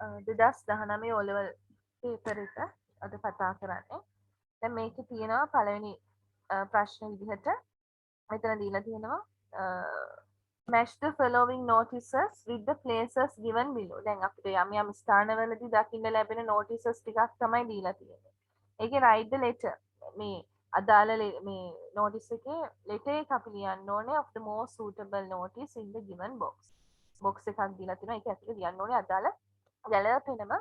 2019 O level paper එක අද කතා කරන්නේ. දැන් මේකේ තියෙනවා පළවෙනි ප්‍රශ්න විදිහට මෙතන දීලා තියෙනවා match the following notices with the places given below. දැන් අපිට යම් යම් ස්ථානවලදී දකින්න ලැබෙන notices ටිකක් තමයි දීලා තියෙන්නේ. ඒකේ write the letter මේ අදාළ මේ notice එකේ letter එක අපි ලියන්න ඕනේ of the most suitable notice in the given box. box එකක් දීලා තියෙනවා. ඒක ඇතුලේ ලියන්න ඕනේ අදාළ ගැලපෙනම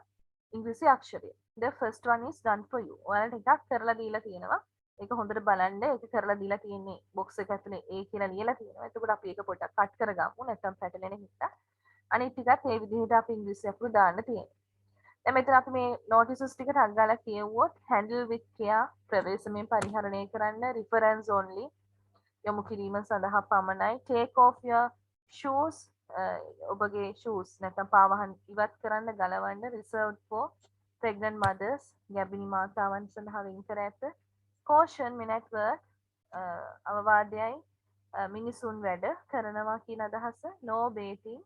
ඉංග්‍රීසි Aksharaya. The first one is done for you. ඔයාලට එකක් කරලා දීලා තියෙනවා. ඒක හොඳට බලන්න. ඒක කරලා දීලා තියෙන්නේ box එක ඇතුලේ A කියලා ලියලා තියෙනවා. එතකොට අපි ඒක පොඩ්ඩක් කට් කරගමු. නැත්නම් පැටලෙන හින්දා. අනිත් ටිකත් මේ විදිහට අපි ඉංග්‍රීසි අකුරු දාන්න තියෙනවා. දැන් මෙතන අපි මේ notices ටික ටක් ගාලා කියවුවොත් handle with care ප්‍රවේශමෙන් පරිහරණය කරන්න reference only යොමු කිරීම සඳහා පමණයි take off your shoes ඔබගේ shoes නැත්නම් පාවහන් ඉවත් කරන්න ගලවන්න reserved for pregnant mothers ගැබිණි මාතාවන් සඳහා වෙන් කර ඇත caution men at work අවවාදයයි මිනිසුන් වැඩ කරනවා කියන අදහස no bathing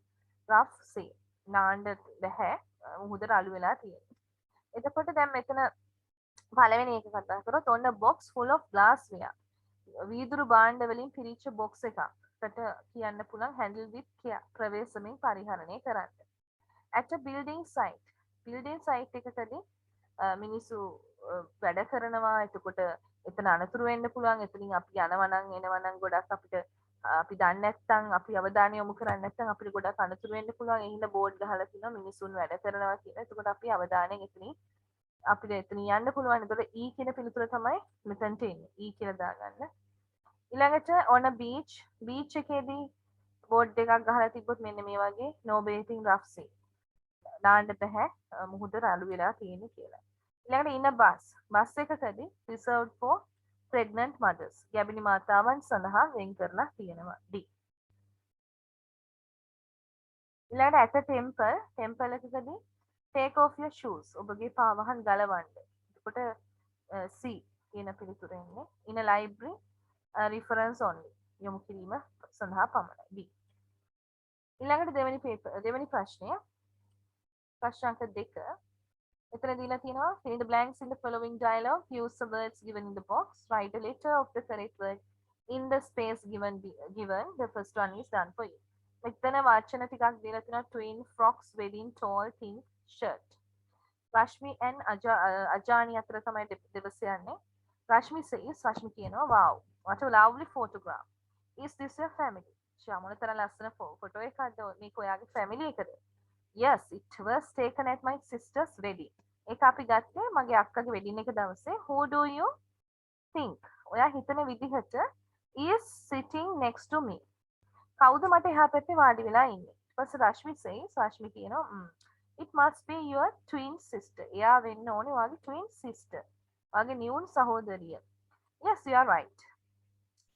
rough sea නාන්න බැහැ මුහුද රළු වෙලා තියෙනවා. එතකොට දැන් මෙතන පළවෙනි එක කතා කරොත් ඔන්න box full of glassware වීදුරු භාණ්ඩ වලින් පිරිච්ච box එකකට කියන්න පුළුවන් handle with care ප්‍රවේශමෙන් පරිහරණය කරන්න. at a building site එකකදී මිනිස්සු වැඩ කරනවා එතකොට එතන අනතුරු වෙන්න පුළුවන් එතනින් අපි යනවා නම් එනවා නම් ගොඩක් අපිට අපි දන්නේ නැත්නම් අපි අවධානය යොමු කරන්නේ නැත්නම් අපිට ගොඩක් අනතුරු වෙන්න පුළුවන් ඒ හින්දා බෝඩ් ගහලා තියෙනවා මිනිස්සුන් වැඩ කරනවා කියලා. එතකොට අපි අවධානයෙන් එතනින් අපිට එතනින් යන්න පුළුවන්. එතකොට E කියන පිළිතුර තමයි මෙතනට එන්නේ. E කියලා දාගන්න. ඊළඟට on a beach එකේදී බෝඩ් එකක් ගහලා තිබ්බොත් මෙන්න මේ වගේ no bathing rough sea. නාන්න බෑ මුහුද රළු වෙලා තියෙන්නේ කියලා. ඊළඟට in a බස් එකකදී reserved for pregnant mothers ගැබිණි මාතාවන් සඳහා වෙන් කරලා තියෙනවා D. ඊළඟට at a temple එකකදී take off your shoes ඔබගේ පාවහන් ගලවන්න. එතකොට C කියන පිළිතුර එන්නේ. in a library reference only යොමු කිරීම සඳහා පමණයි B. ඊළඟට දෙවෙනි ප්‍රශ්නය ප්‍රශ්න අංක 2 එතන දීලා තියෙනවා fill in the blanks in the following dialogue use the words given in the box write a letter of the correct word in the space given the first one is done for you මෙතන වචන ටිකක් දීලා තියෙනවා twin frocks wedding tall pink shirt Rashmi and Ajani අතර තමයි දෙවස යන්නේ රශ්මි says රශ්මි කියනවා wow what a lovely photograph is this your family ශාමල තරම් ලස්සන ෆොටෝ එකක්ද මේක ඔයාගේ ෆැමිලි එකද yes it was taken at my sister's wedding ඒක අපි ගත්තේ මගේ අක්කගේ වෙඩින් එක දවසේ who do you think ඔයා හිතන විදිහට is sitting next to me කවුද මට එහා පැත්තේ වාඩි වෙලා ඉන්නේ ඊට පස්සේ රශ්මි says රශ්මි කියනවා it must be your twin sister එයා වෙන්න ඕනේ ඔයාගේ twin sister ඔයාගේ නියුන් සහෝදරිය yes you are right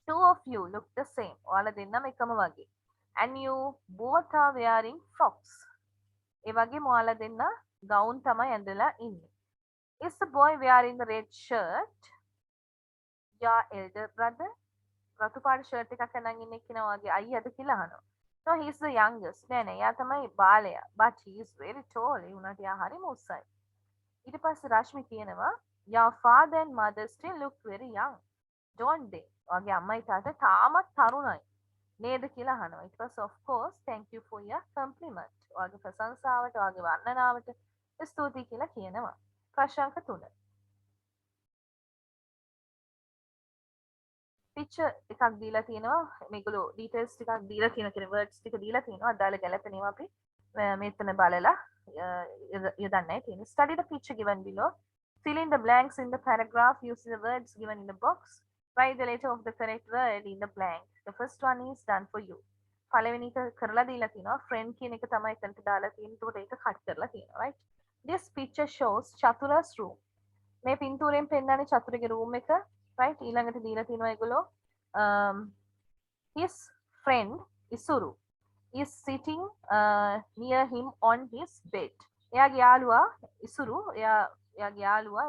two of you look the same ඔයාලා දෙන්නම එකම වගේ and you both are wearing frocks ඒ වගේම ඔයාලා දෙන්න ගවුන් තමයි ඇඳලා ඉන්නේ. Is the boy wearing the red shirt? Your elder brother? රතු පාට ෂර්ට් එකක් අඳන් ඉන්න එක්කිනා වගේ අයියාද කියලා අහනවා. No, he is the youngest. නෑ නෑ, එයා තමයි බාලයා. But he is very tall. ඒ උනාට එයා හරිම උස්සයි. ඊට පස්සේ රශ්මි කියනවා, Your father and mother still look very young. Don't they? ඔයාගේ අම්මයි තාත්තා තාමත් තරුණයි. නේද කියලා අහනවා. ඊට පස්සේ of course thank you for your compliment. ඔයාගේ ප්‍රශංසාවට, ඔයාගේ වර්ණනාවට ස්තුතියි කියලා කියනවා. ප්‍රශ්න අංක 3. picture එකක් දීලා තියෙනවා. මේගොල්ලෝ details ටිකක් දීලා තියෙන කෙන words ටික දීලා තියෙනවා. අදාළ ගැලපෙනවා අපි මෙතන බලලා යොදන්නයි තියෙන්නේ. Study the picture given below. Fill in the blanks in the paragraph using the words given in the box. Write the letter of the correct word in the blank. The first one is done for you. පළවෙනි එක කරලා දීලා තියෙනවා. friend කියන එක තමයි එතනට දාලා තියෙන්නේ. ඒකට ඒක cut කරලා තියෙනවා. right? This picture shows Chatura's room. මේ පින්තූරයෙන් පෙන්නන්නේ චතුරගේ room එක. right? ඊළඟට දීලා තියෙනවා ඒගොල්ලෝ his friend Isuru is sitting near him on his bed. එයාගේ යාළුවා ඉසුරු එයාගේ යාළුවා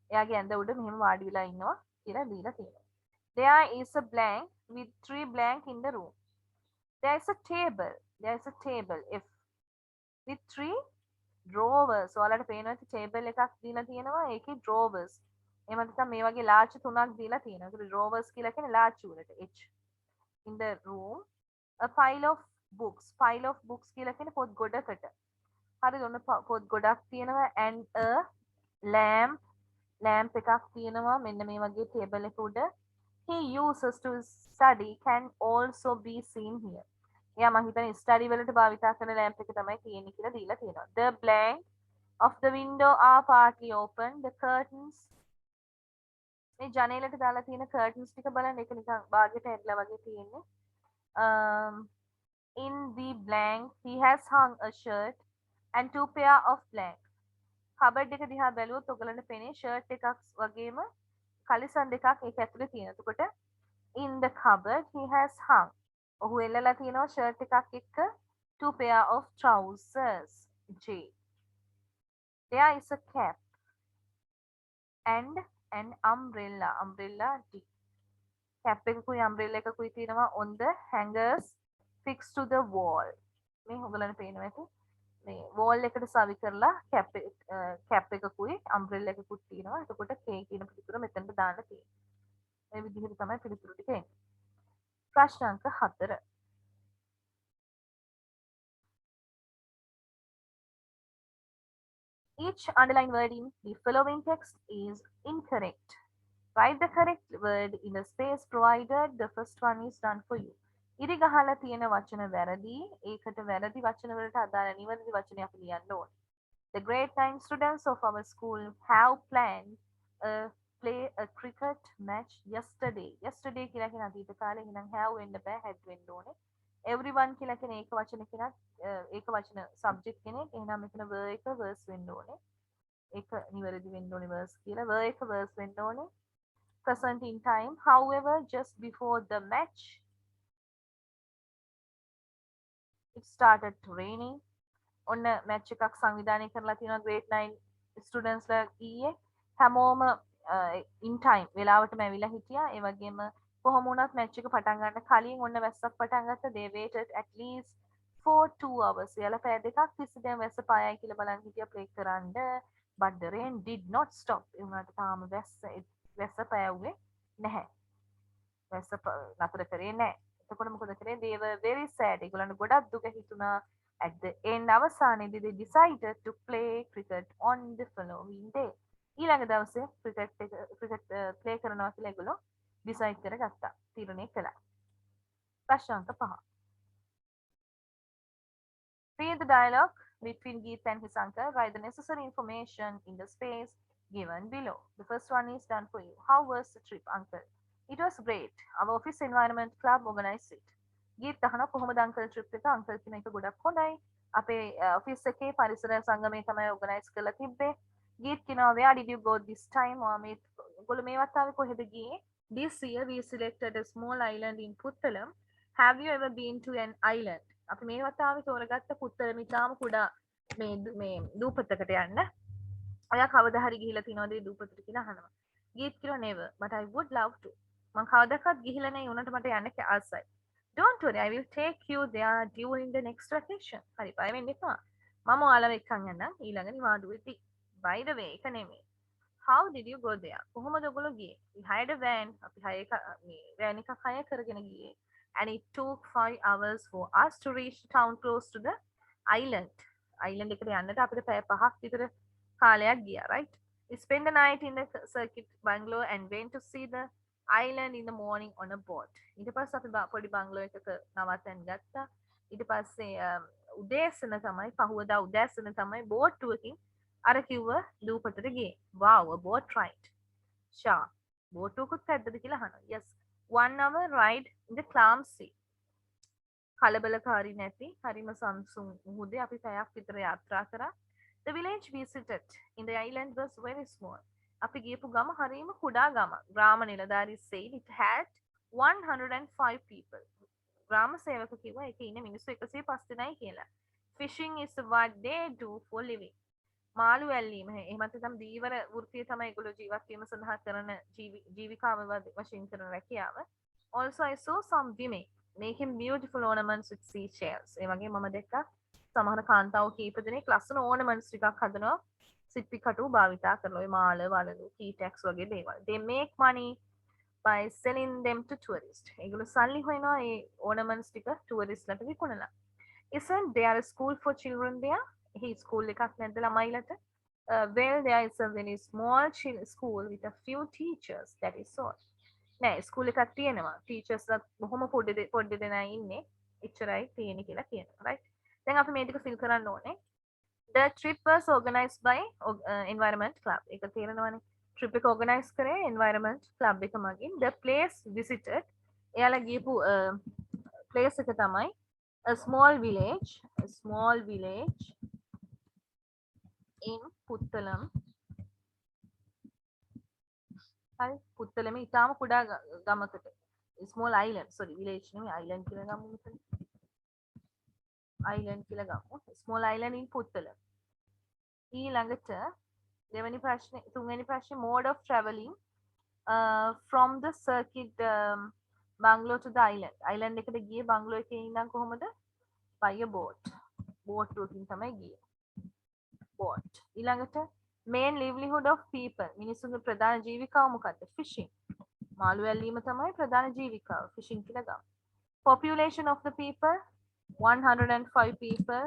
එයාගේ ඇඳ උඩ මෙහෙම වාඩි වෙලා ඉන්නවා කියලා දීලා තියෙනවා. There is a blank with 3 blank in the room. There is a table. If with 3 drawers. ඔයාලට පේනවා ඇති table එකක් දීලා තියෙනවා. ඒකේ drawers. එහෙම නැත්නම් මේ වගේ ලාච් තුනක් දීලා තියෙනවා. ඒකට drawers කියලා කියන්නේ ලාච් වලට H. In the room a pile of books. Pile of books කියලා කියන්නේ පොත් ගොඩකට. හරිද? ඔන්න පොත් ගොඩක් තියෙනවා and a lamp එකක් තියෙනවා මෙන්න මේ වගේ table එක උඩ. He uses to study can also be seen here. එයා මම හිතන්නේ ස්ටඩි වලට භාවිතා කරන ලැම්ප් එක තමයි තියෙන්නේ කියලා දීලා තියෙනවා. The blank of the window are partly open. The curtains මේ ජනේලට දාලා තියෙන curtains ටික බලන්න ඒක නිකන් බාගෙට ඇදලා වගේ තියෙන්නේ. In the blank he has hung a shirt and 2 pair of blank. Cupboard එක දිහා බැලුවොත් ඔයගලන්ට පේන්නේ ෂර්ට් එකක් වගේම කලිසම් දෙකක් ඒක ඇතුලේ තියෙනවා. එතකොට in the cupboard he has hung ඔහු එල්ලලා තියෙනවා ෂර්ට් එකක් එක්ක 2 pair of trousers J. There is a cap and an umbrella D. cap එකකුයි umbrella එකකුයි තියෙනවා on the hangers fixed to the wall. මේ ඔයගලන්ට පේනවා ඇති මේ wall එකට සවි කරලා cap එකකුයි umbrella එකකුත් තියෙනවා. එතකොට K කියන පිළිතුර මෙතනට දාන්න තියෙනවා. මේ විදිහට තමයි පිළිතුරු ටික එන්නේ. ප්‍රශ්න අංක 4. Each underlined word in the following text is incorrect. Write the correct word in the space provided. The first one is done for you. ඉරි ගහලා තියෙන වචන වැරදි. ඒකට වැරදි වචන වලට අදාළ නිවැරදි වචනය අපි ලියන්න ඕනේ. The grade 9 students of our school have planned play a cricket match yesterday. Yesterday කියලා කියන අතීත කාලේ එහෙනම් have වෙන්න බෑ had වෙන්න ඕනේ. Everyone කියලා කියන ඒක වචන කෙනක් ඒක වචන subject කෙනෙක් එහෙනම් මෙතන verb එක verse වෙන්න ඕනේ. ඒක නිවැරදි වෙන්න ඕනේ verse කියලා. verb එක verse වෙන්න ඕනේ. Present in time. However, just before the match it started raining. ඔන්න match එකක් සංවිධානය කරලා තියෙනවා grade 9 students ලා ඊයේ හැමෝම in time වෙලාවටම ඇවිල්ලා හිටියා. ඒ වගේම කොහොම වුණත් match එක පටන් ගන්න කලින් ඔන්න වැස්සක් පටන් ගත්තා. They waited at least for 2 hours. එයාලා පැය දෙකක් තිස්සේ වැස්ස පායයි කියලා බලන් හිටියා play කරන්න. But the rain did not stop. ඒ වුණාට තාම වැස්ස පෑවුවේ නැහැ. වැස්ස නතර කරේ නැහැ. එතකොට මොකද කරේ? They were very sad. ඒගොල්ලන්ට ගොඩක් දුක හිතුණා. At the end අවසානයේදී they decided to play cricket on the following day. ඊළඟ දවසේ cricket play කරනවා කියලා ඒගොල්ලෝ decide කරගත්තා. තීරණය කළා. ප්‍රශ්න අංක 5. Read the dialogue between Geet and his uncle. Write the necessary information in the space given below. The first one is done for you. How was the trip, uncle? It was great. Our office environment club organized it. Geet අහන කොහොමද uncle trip එක? uncle කියන එක ගොඩක් හොඳයි. අපේ office එකේ පරිසර සංගමය තමයි organize කරලා තිබ්බේ. Geet කියනවා where did you go this time? ඔයගොල්ලෝ මේ වතාවේ කොහෙද ගියේ? This year we selected a small island in Puttalam. Have you ever been to an island? අපි මේ වතාවේ තෝරගත්ත පුත්තලම ඉතාම කුඩා මේ දූපතකට යන්න. ඔයා කවදා හරි ගිහිලා තියෙනවද ඒ දූපතට කියලා අහනවා. ගීත් කියලා never, but I would love to. මම කවදාවත් ගිහිලා නැහැ උනට මට යන්න ආසයි. Don't worry, I will take you there during the next vacation. හරි බය වෙන්න එපා. මම ඔයාලව එක්කන් යන්නම් ඊළඟ නිවාඩුවේදී. By the way, එක නෙමෙයි. How did you go there? කොහොමද ඔයගොල්ලෝ ගියේ? We hired a van. අපි මේ van එකක් hire කරගෙන ගියේ. And it took 5 hours for us to reach the town close to the island. Island එකට යන්නට අපිට පැය 5ක් විතර කාලයක් ගියා, right? We spent the night in the circuit bungalow and went to see the island in the morning on a boat. ඊට පස්සේ අපි පොඩි බංගලෝ එකක නවත්තන්න ගත්තා. ඊට පස්සේ උදෑසන තමයි පහුවදා උදෑසන තමයි බෝට් එකකින් අර කිව්ව දූපතට ගියේ. Wow, a boat ride. Sure. Boat එකකුත් ඇද්දද කියලා අහනවා. Yes. 1 hour ride in the calm sea. කලබලකාරී නැති හරිම සංසුන් මුහුදේ අපි පැයක් විතර යාත්‍රා කරා. The village visited in the island was very small. අපි ගියපු ගම හරිම කුඩා ගමක්. ග්‍රාම නිලධාරී said it had 105 people. ග්‍රාම සේවක කිව්වා ඒකේ ඉන්න මිනිස්සු 105 දෙනයි කියලා. Fishing is what they do for living. මාළු ඇල්ලීම එහෙම නැත්නම් දීවර වෘත්තිය තමයි ඒගොල්ලෝ ජීවත් වීම සඳහා කරන ජීවිකාව වශයෙන් කරන රැකියාව. Also I saw some women making beautiful ornaments with seashells. ඒ වගේ මම දැක්කා සමහර කාන්තාව කීප දෙනෙක් ලස්සන ornaments ටිකක් හදනවා සිප්පි කටු භාවිතා කරලා ඔය මාල වලලු key tags වගේ දේවල්. They make money by selling them to tourists. ඒගොල්ලෝ සල්ලි හොයනවා ඒ ornaments ටික tourist ලට විකුණලා. Isn't there a school for children there? එහි school එකක් නැද්ද ළමයිලට? Well, there is a very small school with a few teachers. That is all. නෑ school එකක් තියෙනවා. teachers බොහොම පොඩි දෙනා ඉන්නේ. එච්චරයි තියෙන්නේ කියලා කියනවා. right? දැන් අපි මේ ටික fill කරන්න ඕනේ. The trip was organized by Environment Club. ඒක තේරෙනවනේ. trip එක organize කරේ Environment Club එක මගින්. The place visited එයාලා ගියපු place එක තමයි a small village in Puttalam. හරි පුත්තලම ඉතාම කුඩා ගමකට small island sorry village නෙමෙයි island කියලා ගමු මෙතන island කියලා ගමු small island in Puttalam. ඊළඟට දෙවෙනි ප්‍රශ්නේ තුන්වෙනි ප්‍රශ්නේ mode of travelling from the circuit bungalow to the island එකට ගියේ bungalow එකේ ඉඳන් කොහමද by a boat route තමයි ගියේ boat. ඊළඟට main livelihood of people මිනිසුන්ගේ ප්‍රධාන ජීවිකාව මොකක්ද fishing මාළු ඇල්ලීම තමයි ප්‍රධාන ජීවිකාව fishing කියලා ගමු. Population of the people 105 people.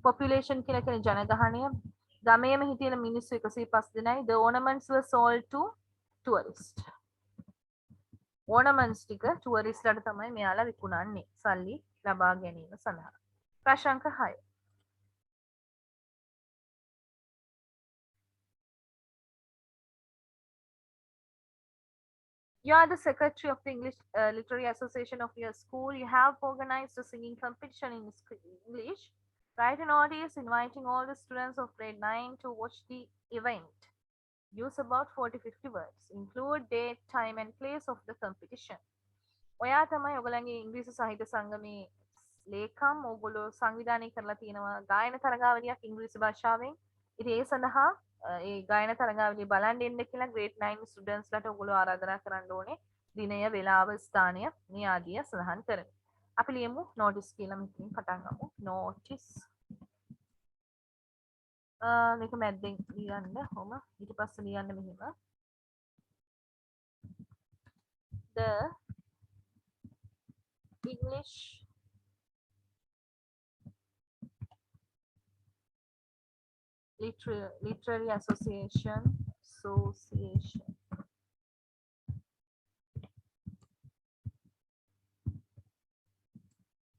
Population කියලා කියන්නේ ජනගහනය. ගමේම හිටියන මිනිස්සු 105 දෙනයි. The ornaments were sold to tourists. ornaments ටික tourist ලට තමයි මෙයාලා විකුණන්නේ සල්ලි ලබා ගැනීම සඳහා. ප්‍රශ්න අංක 6. You are the secretary of the English Literary Association of your school. You have organized a singing competition in English. Write a notice inviting all the students of grade 9 to watch the event. Use about 40-50 words. Include date, time and place of the competition. ඔයා තමයි ඔයගලගේ ඉංග්‍රීසි සාහිත්‍ය සංගමේ ලේකම් ඔයගොල්ලෝ සංවිධානය කරලා තියෙනවා ගායන තරගාවලියක් ඉංග්‍රීසි භාෂාවෙන්. ඉතින් ඒ සඳහා ඒ ගායන තරගාවලිය බලන්න එන්න කියලා grade 9 students ලට ඔයගොල්ලෝ ආරාධනා කරන්න ඕනේ. දිනය, වේලාව, ස්ථානය මේ ආදිය සඳහන් කරමින්. අපි ලියමු notice කියලා මෙතනින් පටන් ගමු. notice මේක මැද්දෙන් ලියන්න. ඔහොම ඊට පස්සේ ලියන්න මෙහෙම. The English Literary Association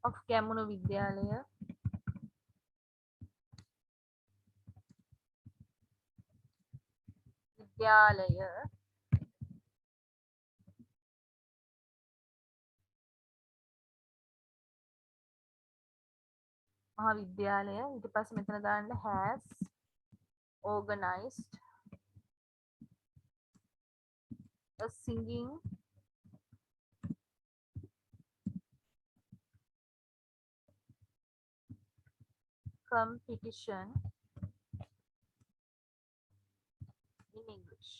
of Gamunu Vidyalaya මහාවිද්‍යාලය ඊට පස්සේ මෙතන දාන්න has organized a singing competition in English.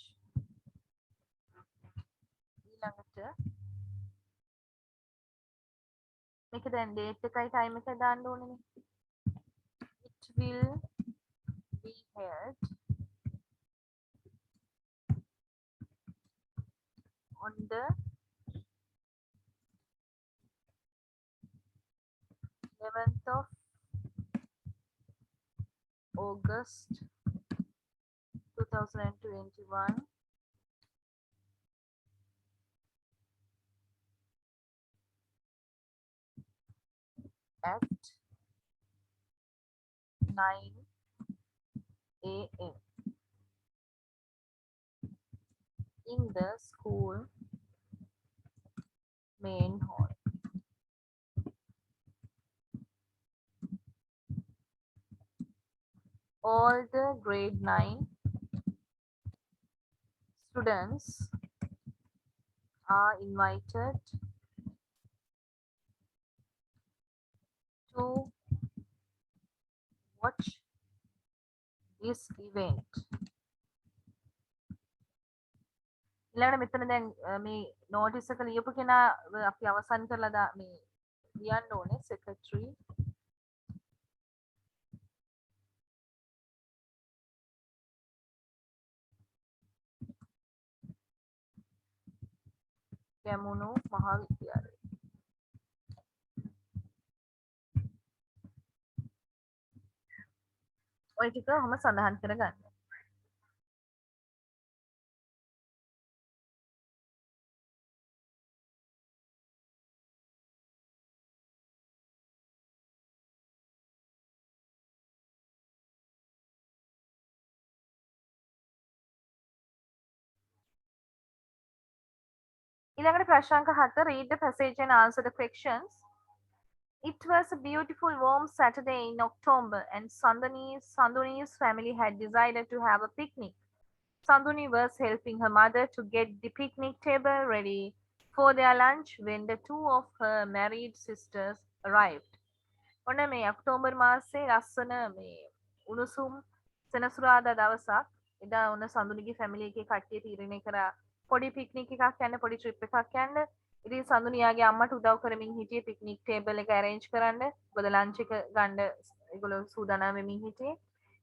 ඊළඟට මේක දැන් date එකයි time එකයි දාන්න ඕනේ. It will be held on the 11th of August 2021 at 9 a.m. in the school main hall. All the grade 9 students are invited to watch this event. ඊළඟට මෙතන දැන් මේ notice එක ලියපු කෙනා අපි අවසන් කරලා මේ ලියන්න ඕනේ secretary ගැමුණු මහාවිද්‍යාලය. ඔය ටික ඔහොම සඳහන් කරගන්න. ඊළඟට ප්‍රශ්න අංක 7 read the passage and answer the questions. It was a beautiful warm Saturday in October and Sanduni's family had decided to have a picnic. Sanduni was helping her mother to get the picnic table ready for their lunch when the two of her married sisters arrived. ඔන්න මේ October මාසේ ලස්සන මේ උණුසුම් සෙනසුරාදා දවසක් එදා ඔන්න සඳුනිගේ ෆැමිලි එකේ කට්ටිය තීරණය කරා පොඩි පික්නික් එකක් යන්න පොඩි ට්‍රිප් එකක් යන්න. ඉතින් සඳුනියාගේ අම්මට උදව් කරමින් හිටියේ පික්නික් ටේබල් එක arrange කරන්න. මොකද ලන්ච් එක ගන්න ඒගොල්ලෝ සූදානම් වෙමින් හිටියේ.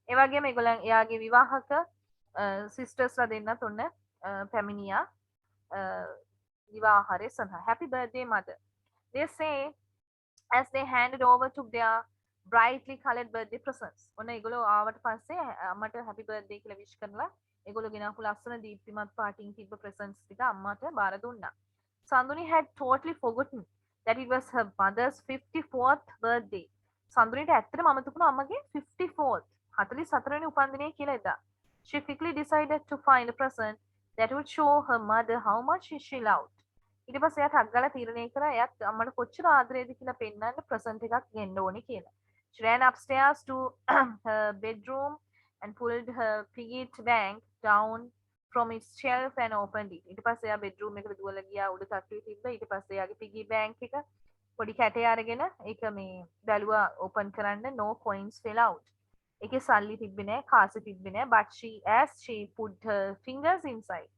ඒ වගේම ඒගොල්ලන් එයාගේ විවාහක සිස්ටර්ස්ලා දෙන්නත් ඔන්න පැමිණියා විවාහාරය සඳහා. Happy birthday mother. They say as they handed over to their brightly colored birthday presents. ඔන්න ඒගොල්ලෝ ආවට පස්සේ අම්මට happy birthday කියලා wish කරලා ඒගොල්ලෝ ගෙනාපු ලස්සන දීප්තිමත් පාටින් තිබ්බ presents ටික අම්මට බාර දුන්නා. Sanduni had totally forgotten that it was her mother's 54th birthday. සඳුනිට ඇත්තටම අමතකුණා අම්මගේ 54th 44 වෙනි උපන්දිනය කියලා එදා. She quickly decided to find a present that would show her mother how much she loved. ඊට පස්සේ එයා ටක් ගාලා තීරණය කරා එයාත් අම්මට කොච්චර ආදරේද කියලා පෙන්වන්න ප්‍රසන්ට් එකක් ගෙන්න ඕනේ කියලා. She ran upstairs to her bedroom and pulled her piggy bank down from its shelf and opened it. ඊට පස්සේ එයා bedroom එකට දුවලා ගියා උඩ තට්ටුවේ තිබ්බ. ඊට පස්සේ එයාගේ piggy bank එක පොඩි කැටේ අරගෙන ඒක මේ බැලුවා open කරන්න. No coins fell out. ඒකේ සල්ලි තිබ්බේ නැහැ, කාසි තිබ්බේ නැහැ. But she put her fingers inside.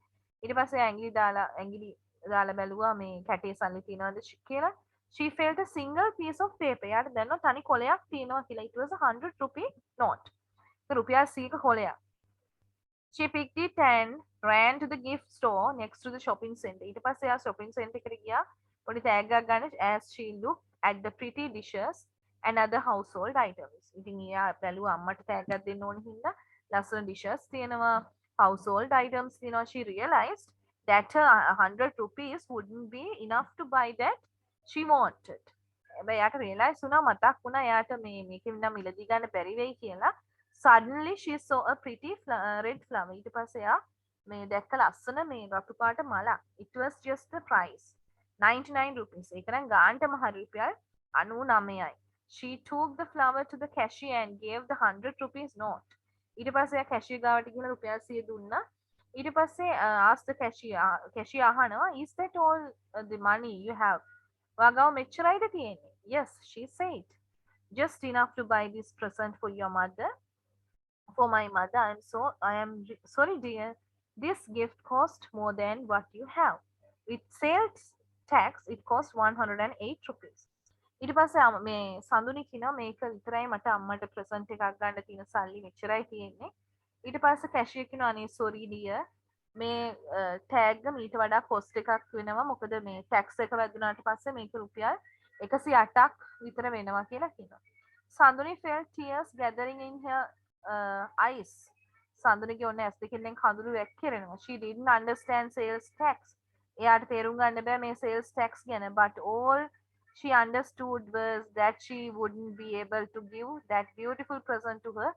ඊට පස්සේ ඇඟිලි දාලා දාලා බැලුවා මේ කැටේ සල්ලි තියනවද කියලා. She felt a single piece of paper. යාට දැනෙනවා තනි කොලයක් තියෙනවා කියලා. It was a 100 rupee note. රුපියල් 100ක කොලයක්. She picked it and ran to the gift store next to the shopping center. ඊට පස්සේ එයා shopping center එකට ගියා. පොඩි තෑග්ගක් ගන්න as she looked at the pretty dishes and other household items. ඉතින් එයා බැලුවා අම්මට තෑග්ගක් දෙන්න ඕන හින්දා ලස්සන dishes තියෙනවා, household items තියෙනවා. She realized that her 100 rupees wouldn't be enough to buy that she wanted. හැබැයි යාට realize වුණා මතක් වුණා යාට මේකෙන් නම් මිලදී ගන්න බැරි වෙයි කියලා. Suddenly she saw a pretty red flower. ඊට පස්සේ එයා මේ දැක්ක ලස්සන මේ රතු පාට මලක්. It was just the price 99 rupees. ඒක නම් ගාන්ටම හරි රුපියල් 99යි. She took the flower to the cashier and gave the 100 rupees note. ඊට පස්සේ එයා cashier ගාවට ගිහලා රුපියල් 100 දුන්නා. ඊට පස්සේ asked the cashier අහනවා is that all the money you have? ඔයාගාව මෙච්චරයිද තියෙන්නේ? Yes, she said. Just enough to buy this present for your mother. For my mother, I am sorry dear. This gift cost more than what you have. With sales tax, it cost 108 rupees. ඊට පස්සේ මේ සඳුනි කියනවා මේක විතරයි මට අම්මට present එකක් ගන්න තියෙන සල්ලි මෙච්චරයි තියෙන්නේ. ඊට පස්සේ කැෂියර් කියනවා අනේ sorry dear මේ ටැග් මීට වඩා කොස්ට් එකක් වෙනවා මොකද මේ ටැක්ස් එක වැදුනාට පස්සේ මේක රුපියල් 108ක් විතර වෙනවා කියලා කියනවා. Sanduni felt tears gathering in her eyes. සඳුනිගේ ඔන්න ඇස් දෙකෙන් කඳුළු වැක්කිරෙනවා. She didn't understand sales tax. එයාට තේරුම් ගන්න බෑ මේ sales tax ගැන. But all she understood was that she wouldn't be able to give that beautiful present to her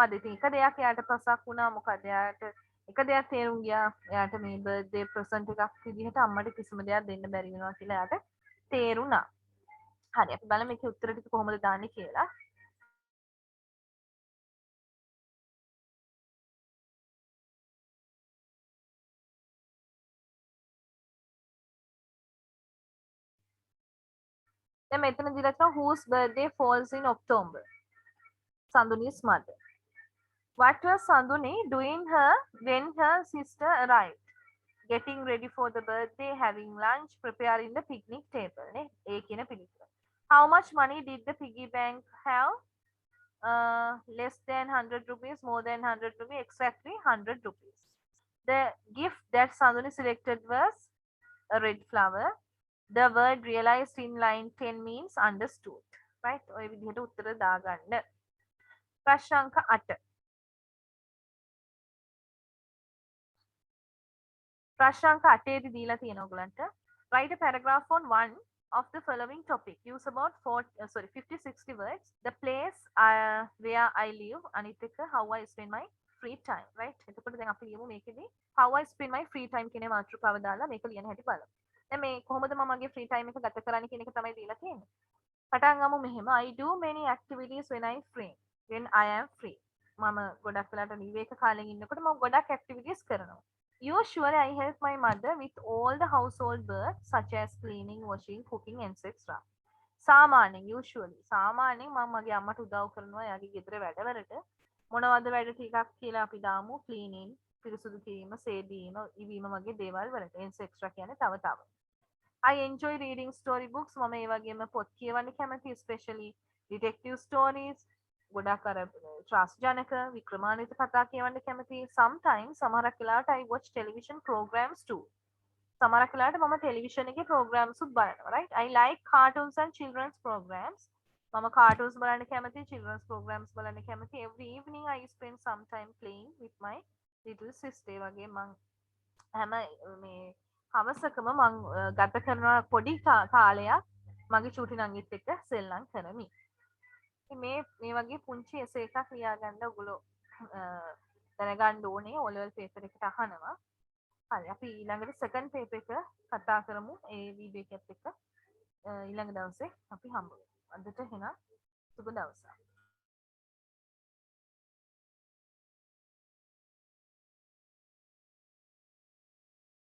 mother. ඉතින් එක දෙයක් එයාට පසක් වුණා. මොකද එයාට එක දෙයක් තේරුම් ගියා. එයාට මේ birthday present එකක් විදිහට අම්මට කිසිම දෙයක් දෙන්න බැරි වෙනවා කියලා එයාට තේරුණා. හරි අපි බලමු මේකේ උත්තර ටික කොහොමද දාන්නේ කියලා. දැන් මෙතන දීලා තියෙනවා whose birthday falls in October. Sanduni's mother. What was Sanduni doing when her sister arrived? Getting ready for the birthday, having lunch, preparing the picnic table. ඒ කියන පිළිතුර. How much money did the piggy bank have? Less than 100 rupees, more than 100 rupees, exactly 100 rupees. The gift that Sanduni selected was a red flower. The word realized in line 10 means understood. Right? ඔය විදිහට උත්තර දාගන්න. ප්‍රශ්න අංක 8. ප්‍රශ්න අංක 8 දී දීලා තියෙනවා ඔයගලන්ට. Write a paragraph on one of the following topic. Use about 50-60 words. The place where I live, අනිත් එක how I spend my free time. Right? එතකොට දැන් අපි ලියමු මේකෙදී how I spend my free time කියන මාතෘකාව දාලා මේක ලියන හැටි බලමු. දැන් මේ කොහොමද මම මගේ free time එක ගත කරන්නේ කියන එක තමයි දීලා තියෙන්නේ. පටන් ගමු මෙහෙම. I do many activities when I free. When I am free. මම ගොඩක් වෙලාට විවේක කාලෙකින් ඉන්නකොට මම ගොඩක් activities කරනවා. Usually, I help my mother with all the household work such as cleaning, washing, cooking, etc. සාමාන්‍යයෙන් usually සාමාන්‍යයෙන් මම මගේ අම්මට උදව් කරනවා එයාගේ ගෙදර වැඩවලට. මොනවද වැඩ ටිකක් කියලා අපි දාමු cleaning, පිරිසුදු කිරීම, සේදීම, ඉවීම වගේ දේවල් වලට. etc. කියන්නේ තව. I enjoy reading storybooks. මම ඒ වගේම පොත් කියවන්න කැමතියි, especially detective stories. ගොඩක් අර ත්‍රාසජනක වික්‍රමාදිත්‍ය කතා කියවන්න කැමතියි. Sometimes සමහරක් වෙලාවට I watch television programs too. සමහරක් වෙලාවට මම ටෙලිවිෂන් එකේ programs උත් බලනවා. Right? I like cartoons and children's programs. මම cartoons බලන්න කැමතියි, children's programs බලන්න කැමතියි. Every evening I spend some time playing with my little sister. ඒ වගේ මම හැම මේ හවසකම මං ගත කරන පොඩි කාලයක් මගේ චූටි නංගිත් එක්ක සෙල්ලම් කරමි. මේ වගේ පුංචි එසේ එකක් ලියාගන්න ඔයගොල්ලෝ දැනගන්න ඕනේ O level paper එකට අහනවා. හරි අපි ඊළඟට second paper එක කතා කරමු ඒ වීඩියෝ එකත් එක්ක ඊළඟ දවසේ අපි හම්බ වෙමු. අදට එහෙනම් සුබ දවසක්.